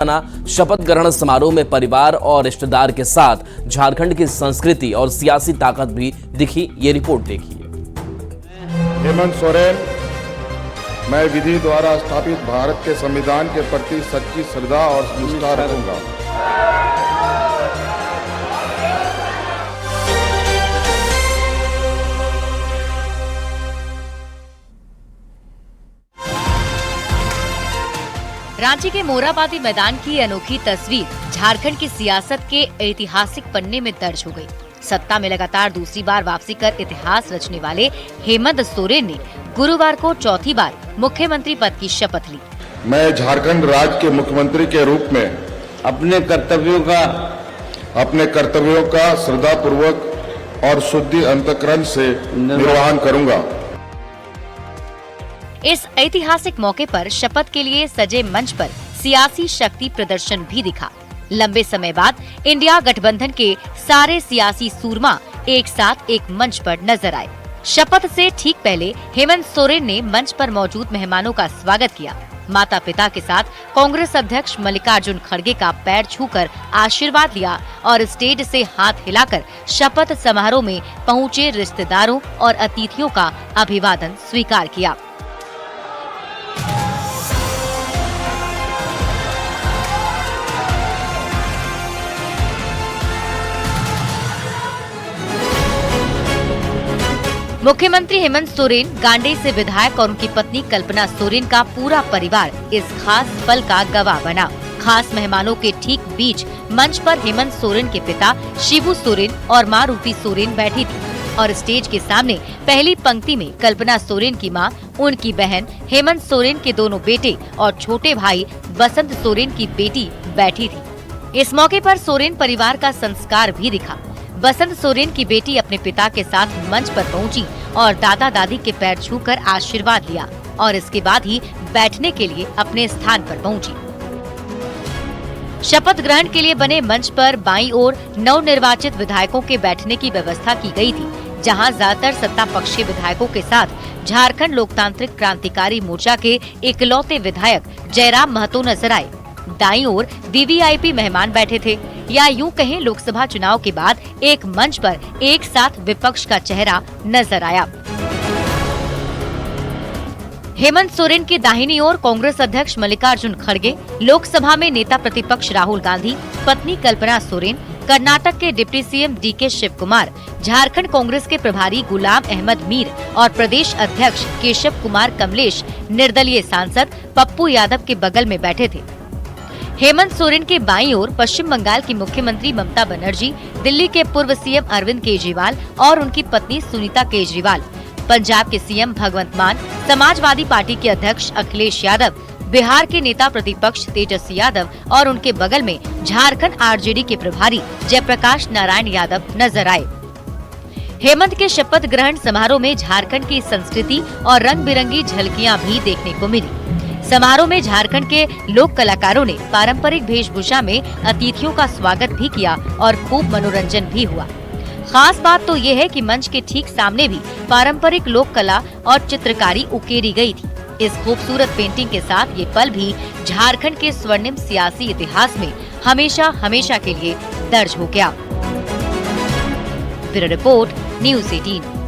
शपथ ग्रहण समारोह में परिवार और रिश्तेदार के साथ झारखंड की संस्कृति और सियासी ताकत भी दिखी। ये रिपोर्ट देखिए। हेमंत सोरेन, मैं विधि द्वारा स्थापित भारत के संविधान के प्रति सच्ची श्रद्धा और निष्ठा रखूंगा। रांची के मोरहाबादी मैदान की अनोखी तस्वीर झारखंड की सियासत के ऐतिहासिक पन्ने में दर्ज हो गई। सत्ता में लगातार दूसरी बार वापसी कर इतिहास रचने वाले हेमंत सोरेन ने गुरुवार को चौथी बार मुख्यमंत्री पद की शपथ ली। मैं झारखंड राज्य के मुख्यमंत्री के रूप में अपने कर्तव्यों का श्रद्धापूर्वक और शुद्धि अंतःकरण से निर्वहन करूंगा। इस ऐतिहासिक मौके पर शपथ के लिए सजे मंच पर सियासी शक्ति प्रदर्शन भी दिखा। लंबे समय बाद इंडिया गठबंधन के सारे सियासी सूरमा एक साथ एक मंच पर नजर आए। शपथ से ठीक पहले हेमंत सोरेन ने मंच पर मौजूद मेहमानों का स्वागत किया। माता पिता के साथ कांग्रेस अध्यक्ष मल्लिकार्जुन खड़गे का पैर छूकर आशीर्वाद लिया और स्टेज से हाथ हिलाकर शपथ समारोह में पहुंचे रिश्तेदारों और अतिथियों का अभिवादन स्वीकार किया। मुख्यमंत्री हेमंत सोरेन, गांडे से विधायक और उनकी पत्नी कल्पना सोरेन का पूरा परिवार इस खास पल का गवाह बना। खास मेहमानों के ठीक बीच मंच पर हेमंत सोरेन के पिता शिबू सोरेन और मां रूपी सोरेन बैठी थी और स्टेज के सामने पहली पंक्ति में कल्पना सोरेन की मां, उनकी बहन, हेमंत सोरेन के दोनों बेटे और छोटे भाई बसंत सोरेन की बेटी बैठी थी। इस मौके पर सोरेन परिवार का संस्कार भी दिखा। बसंत सोरेन की बेटी अपने पिता के साथ मंच पर पहुंची और दादा दादी के पैर छूकर आशीर्वाद लिया और इसके बाद ही बैठने के लिए अपने स्थान पर पहुंची। शपथ ग्रहण के लिए बने मंच पर बाईं ओर नवनिर्वाचित विधायकों के बैठने की व्यवस्था की गई थी, जहां ज्यादातर सत्ता पक्षी विधायकों के साथ झारखंड लोकतांत्रिक क्रांतिकारी मोर्चा के इकलौते विधायक जयराम महतो नजर आए। दाईं ओर वीवीआईपी मेहमान बैठे थे, या यूं कहें लोकसभा चुनाव के बाद एक मंच पर एक साथ विपक्ष का चेहरा नजर आया। हेमंत सोरेन के दाहिनी ओर कांग्रेस अध्यक्ष मल्लिकार्जुन खड़गे, लोकसभा में नेता प्रतिपक्ष राहुल गांधी, पत्नी कल्पना सोरेन, कर्नाटक के डिप्टी सीएम डीके शिव कुमार, झारखंड कांग्रेस के प्रभारी गुलाम अहमद मीर और प्रदेश अध्यक्ष केशव कुमार कमलेश, निर्दलीय सांसद पप्पू यादव के बगल में बैठे थे। हेमंत सोरेन के बाईं ओर पश्चिम बंगाल की मुख्यमंत्री ममता बनर्जी, दिल्ली के पूर्व सीएम अरविंद केजरीवाल और उनकी पत्नी सुनीता केजरीवाल, पंजाब के सीएम भगवंत मान, समाजवादी पार्टी के अध्यक्ष अखिलेश यादव, बिहार के नेता प्रतिपक्ष तेजस्वी यादव और उनके बगल में झारखंड आरजेडी के प्रभारी जयप्रकाश नारायण यादव नजर आए। हेमंत के शपथ ग्रहण समारोह में झारखंड की संस्कृति और रंग बिरंगी झलकियां भी देखने को मिली। समारोह में झारखंड के लोक कलाकारों ने पारंपरिक वेशभूषा में अतिथियों का स्वागत भी किया और खूब मनोरंजन भी हुआ। खास बात तो ये है कि मंच के ठीक सामने भी पारंपरिक लोक कला और चित्रकारी उकेरी गई थी। इस खूबसूरत पेंटिंग के साथ ये पल भी झारखंड के स्वर्णिम सियासी इतिहास में हमेशा हमेशा के लिए दर्ज हो गया। Bureau report, news 18।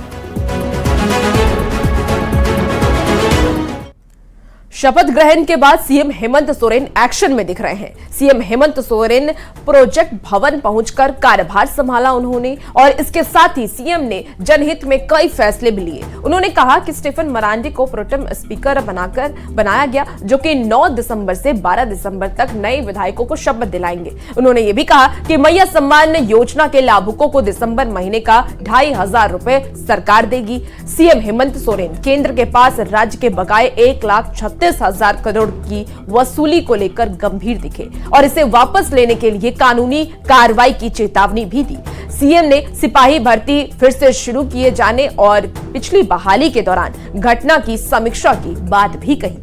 शपथ ग्रहण के बाद सीएम हेमंत सोरेन एक्शन में दिख रहे हैं। सीएम हेमंत सोरेन प्रोजेक्ट भवन पहुंचकर कार्यभार संभाला उन्होंने, और इसके साथ ही सीएम ने जनहित में कई फैसले भी लिए। उन्होंने कहा कि स्टीफन मरांडी को प्रोटेम स्पीकर बनाया गया, जो कि 9 दिसंबर से 12 दिसंबर तक नए विधायकों को शपथ दिलाएंगे। उन्होंने ये भी कहा कि मैया सम्मान योजना के लाभुकों को दिसंबर महीने का 2,500 रुपए सरकार देगी। सीएम हेमंत सोरेन केंद्र के पास राज्य के बकाये 1,36,000 करोड़ की वसूली को लेकर गंभीर दिखे और इसे वापस लेने के लिए कानूनी कार्रवाई की चेतावनी भी दी। सीएम ने सिपाही भर्ती फिर से शुरू किए जाने और पिछली बहाली के दौरान घटना की समीक्षा की बात भी कही।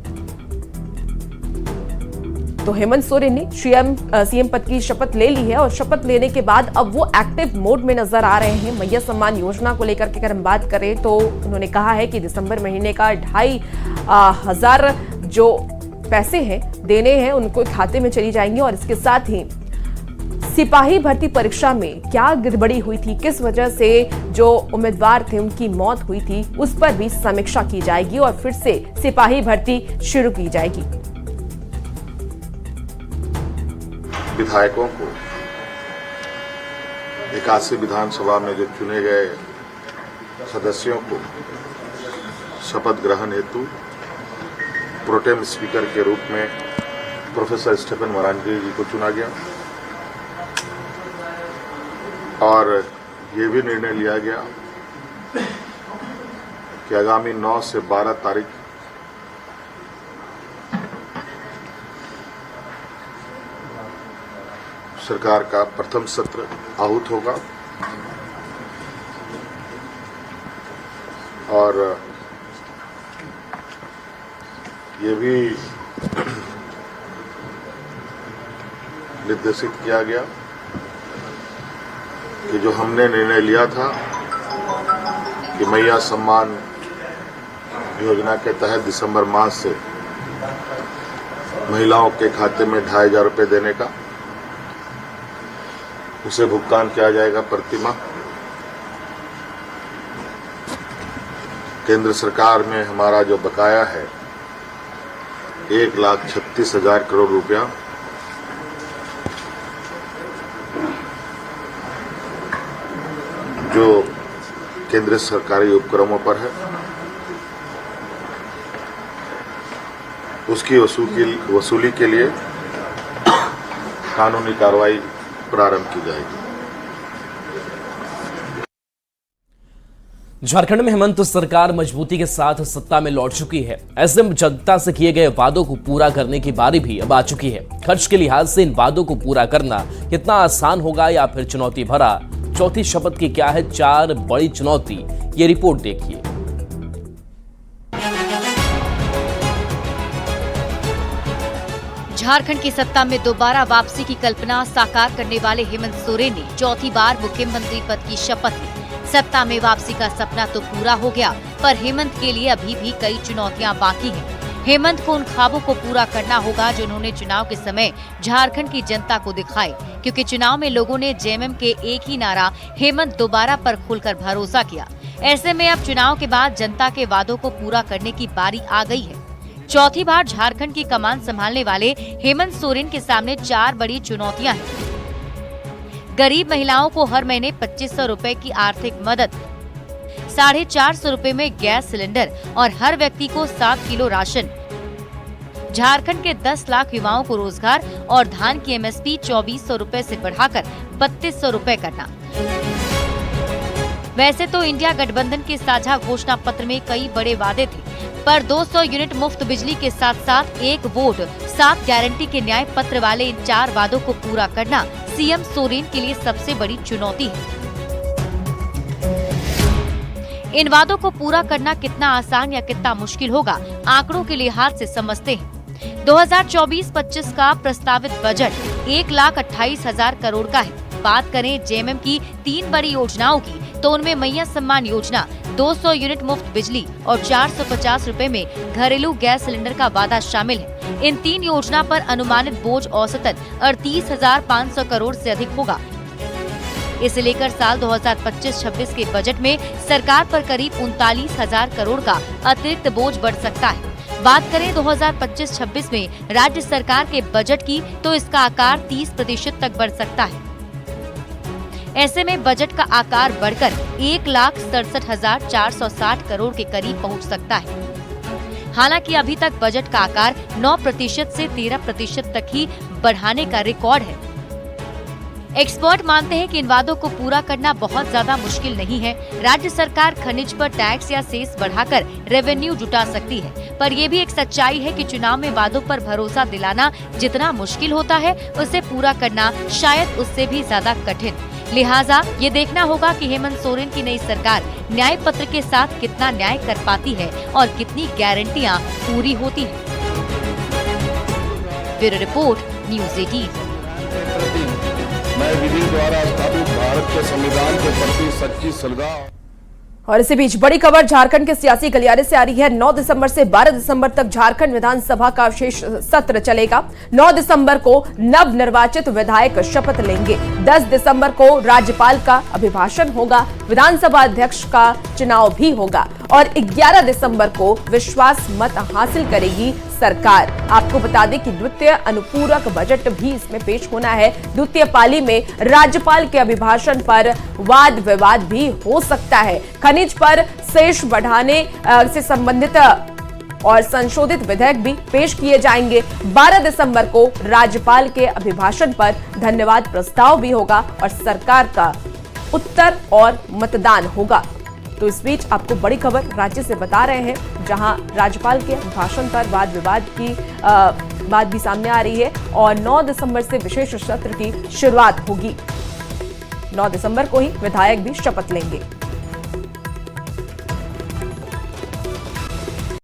तो हेमंत सोरेन ने सीएम पद की शपथ ले ली है और शपथ लेने के बाद अब वो एक्टिव मोड में नजर आ रहे हैं। मैया सम्मान योजना को लेकर के अगर हम बात करें तो उन्होंने कहा है कि दिसंबर महीने का 2,500 जो पैसे हैं देने हैं उनको खाते में चली जाएंगी। और इसके साथ ही सिपाही भर्ती परीक्षा में क्या गड़बड़ी हुई थी, किस वजह से जो उम्मीदवार थे उनकी मौत हुई थी, उस पर भी समीक्षा की जाएगी और फिर से सिपाही भर्ती शुरू की जाएगी। विधायकों को 81 विधानसभा में जो चुने गए सदस्यों को शपथ ग्रहण हेतु प्रोटेम स्पीकर के रूप में प्रोफेसर स्टीफन मरांडी जी को चुना गया और ये भी निर्णय लिया गया कि आगामी 9 से 12 तारीख सरकार का प्रथम सत्र आहूत होगा और ये भी निर्देशित किया गया कि जो हमने निर्णय लिया था कि मैया सम्मान योजना के तहत दिसंबर मास से महिलाओं के खाते में 2500 रुपये देने का, उसे भुगतान किया जाएगा प्रतिमाह। केंद्र सरकार में हमारा जो बकाया है 1,36,000 करोड़ रुपया, जो केंद्रीय सरकारी उपक्रमों पर है, उसकी वसूली के लिए कानूनी कार्रवाई प्रारंभ की जाएगी। झारखंड में हेमंत सरकार मजबूती के साथ सत्ता में लौट चुकी है। ऐसे में जनता से किए गए वादों को पूरा करने की बारी भी अब आ चुकी है। खर्च के लिहाज से इन वादों को पूरा करना कितना आसान होगा या फिर चुनौती भरा? चौथी शपथ की क्या है 4 बड़ी चुनौती, ये रिपोर्ट देखिए। झारखंड की सत्ता में दोबारा वापसी की कल्पना साकार करने वाले हेमंत सोरेन ने चौथी बार मुख्यमंत्री पद की शपथ ली। सत्ता में वापसी का सपना तो पूरा हो गया, पर हेमंत के लिए अभी भी कई चुनौतियां बाकी हैं। हेमंत को उन ख्वाबों को पूरा करना होगा जो उन्होंने चुनाव के समय झारखंड की जनता को दिखाए, क्योंकि चुनाव में लोगों ने जेएमएम के एक ही नारा हेमंत दोबारा पर खुलकर भरोसा किया। ऐसे में अब चुनाव के बाद जनता के वादों को पूरा करने की बारी आ गई है। चौथी बार झारखंड की कमान संभालने वाले हेमंत सोरेन के सामने 4 बड़ी चुनौतियां हैं। गरीब महिलाओं को हर महीने 2500 रुपए की आर्थिक मदद, 450 रुपए में गैस सिलेंडर और हर व्यक्ति को 7 किलो राशन, झारखंड के 10 लाख युवाओं को रोजगार और धान की एमएसपी 2400 रुपए से बढ़ाकर 3200 रुपए करना। वैसे तो इंडिया गठबंधन के साझा घोषणा पत्र में कई बड़े वादे थे, पर 200 यूनिट मुफ्त बिजली के साथ साथ 1 वोट 7 गारंटी के न्याय पत्र वाले इन 4 वादों को पूरा करना सीएम सोरेन के लिए सबसे बड़ी चुनौती है। इन वादों को पूरा करना कितना आसान या कितना मुश्किल होगा, आंकड़ों के लिहाज से समझते हैं। 2024-25 का प्रस्तावित बजट 1,28,000 करोड़ का है। बात करें जेएमएम की 3 बड़ी योजनाओं की, तो उनमें मैया सम्मान योजना, 200 यूनिट मुफ्त बिजली और 450 रुपए में घरेलू गैस सिलेंडर का वादा शामिल है। इन 3 योजना पर अनुमानित बोझ औसतन 38,500 करोड़ से अधिक होगा। इसे लेकर साल 2025-26 के बजट में सरकार पर करीब 39,000 करोड़ का अतिरिक्त बोझ बढ़ सकता है। बात करें 2025-26 में राज्य सरकार के बजट की, तो इसका आकार 30% तक बढ़ सकता है। ऐसे में बजट का आकार बढ़कर 1,67,460 करोड़ के करीब पहुंच सकता है। हालांकि अभी तक बजट का आकार 9% से 13% तक ही बढ़ाने का रिकॉर्ड है। एक्सपर्ट मानते हैं कि इन वादों को पूरा करना बहुत ज्यादा मुश्किल नहीं है। राज्य सरकार खनिज पर टैक्स या सेस बढ़ाकर रेवेन्यू जुटा सकती है, पर यह भी एक सच्चाई है कि चुनाव में वादों पर भरोसा दिलाना जितना मुश्किल होता है, उसे पूरा करना शायद उससे भी ज्यादा कठिन। लिहाजा ये देखना होगा कि हेमंत सोरेन की नई सरकार न्याय पत्र के साथ कितना न्याय कर पाती है और कितनी गारंटियां पूरी होती है। Bureau report, news 18। मैं विधि द्वारा स्थापित भारत के संविधान के प्रति सच्ची श्रद्धा और इसी बीच बड़ी खबर झारखंड के सियासी गलियारे से आ रही है। 9 दिसंबर से 12 दिसंबर तक झारखंड विधानसभा का विशेष सत्र चलेगा। 9 दिसंबर को नव निर्वाचित विधायक शपथ लेंगे। 10 दिसंबर को राज्यपाल का अभिभाषण होगा। विधानसभा अध्यक्ष का चुनाव भी होगा और 11 दिसंबर को विश्वास मत हासिल करेगी सरकार। आपको बता दें कि द्वितीय अनुपूरक बजट भी इसमें पेश होना है। द्वितीय पाली में राज्यपाल के अभिभाषण पर वाद विवाद भी हो सकता है। खनिज पर शेष बढ़ाने से संबंधित और संशोधित विधेयक भी पेश किए जाएंगे। 12 दिसंबर को राज्यपाल के अभिभाषण पर धन्यवाद प्रस्ताव भी होगा और सरकार का उत्तर और मतदान होगा। तो इस बीच आपको बड़ी खबर राज्य से बता रहे हैं, जहां राज्यपाल के भाषण पर वाद विवाद की बात भी सामने आ रही है और 9 दिसंबर से विशेष सत्र की शुरुआत होगी। 9 दिसंबर को ही विधायक भी शपथ लेंगे।